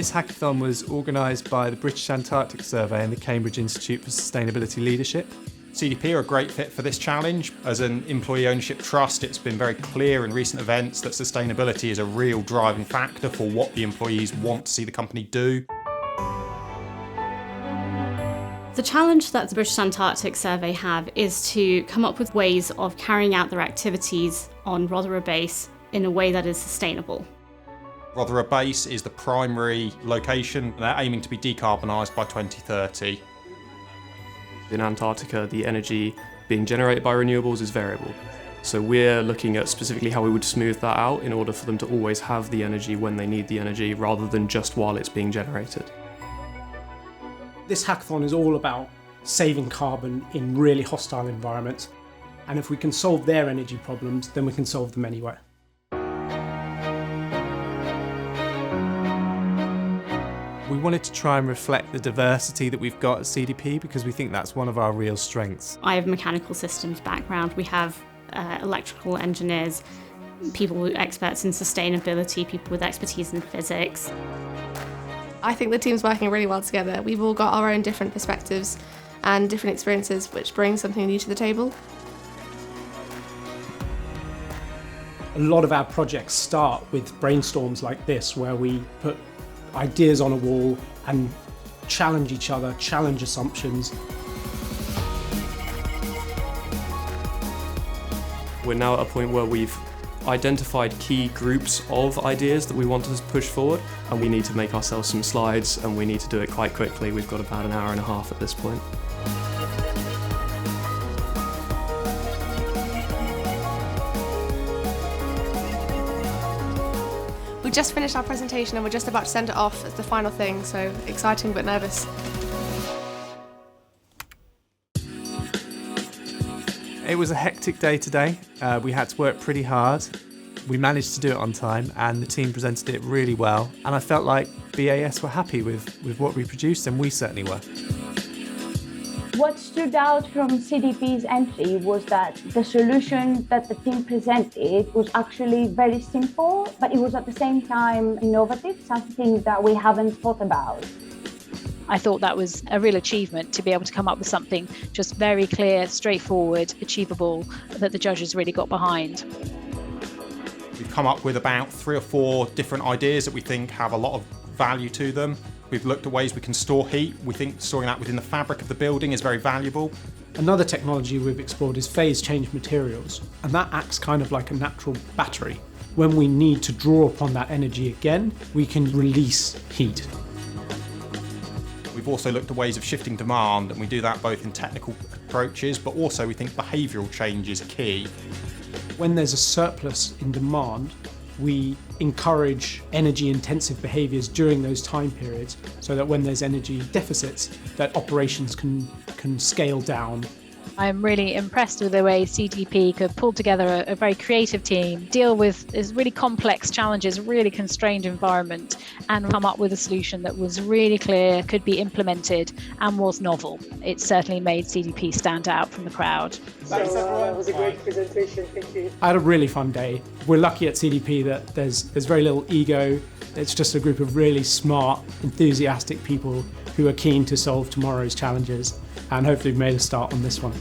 This hackathon was organised by the British Antarctic Survey and the Cambridge Institute for Sustainability Leadership. CDP are a great fit for this challenge. As an employee ownership trust, it's been very clear in recent events that sustainability is a real driving factor for what the employees want to see the company do. The challenge that the British Antarctic Survey have is to come up with ways of carrying out their activities on Rothera Base in a way that is sustainable. Rothera Base is the primary location. They're aiming to be decarbonised by 2030. In Antarctica, the energy being generated by renewables is variable. So we're looking at specifically how we would smooth that out in order for them to always have the energy when they need the energy, rather than just while it's being generated. This hackathon is all about saving carbon in really hostile environments. And if we can solve their energy problems, then we can solve them anywhere. We wanted to try and reflect the diversity that we've got at CDP because we think that's one of our real strengths. I have a mechanical systems background. We have electrical engineers, people with experts in sustainability, people with expertise in physics. I think the team's working really well together. We've all got our own different perspectives and different experiences, which brings something new to the table. A lot of our projects start with brainstorms like this, where we put ideas on a wall and challenge each other, challenge assumptions. We're now at a point where we've identified key groups of ideas that we want to push forward, and we need to make ourselves some slides, and we need to do it quite quickly. We've got about an hour and a half at this point. We just finished our presentation and we're just about to send it off as the final thing, so exciting but nervous. It was a hectic day today. We had to work pretty hard. We managed to do it on time and the team presented it really well. And I felt like BAS were happy with what we produced, and we certainly were. What stood out from CDP's entry was that the solution that the team presented was actually very simple, but it was at the same time innovative, something that we haven't thought about. I thought that was a real achievement to be able to come up with something just very clear, straightforward, achievable, that the judges really got behind. We've come up with about 3 or 4 different ideas that we think have a lot of value to them. We've looked at ways we can store heat. We think storing that within the fabric of the building is very valuable. Another technology we've explored is phase change materials, and that acts kind of like a natural battery. When we need to draw upon that energy again, we can release heat. We've also looked at ways of shifting demand, and we do that both in technical approaches, but also we think behavioural change is key. When there's a surplus in demand, we encourage energy-intensive behaviours during those time periods, so that when there's energy deficits, that operations can scale down. I'm really impressed with the way CDP could pull together a very creative team, deal with these really complex challenges, really constrained environment, and come up with a solution that was really clear, could be implemented, and was novel. It certainly made CDP stand out from the crowd. Thanks everyone, it was a great presentation, thank you. I had a really fun day. We're lucky at CDP that there's very little ego. It's just a group of really smart, enthusiastic people who are keen to solve tomorrow's challenges, and hopefully we've made a start on this one.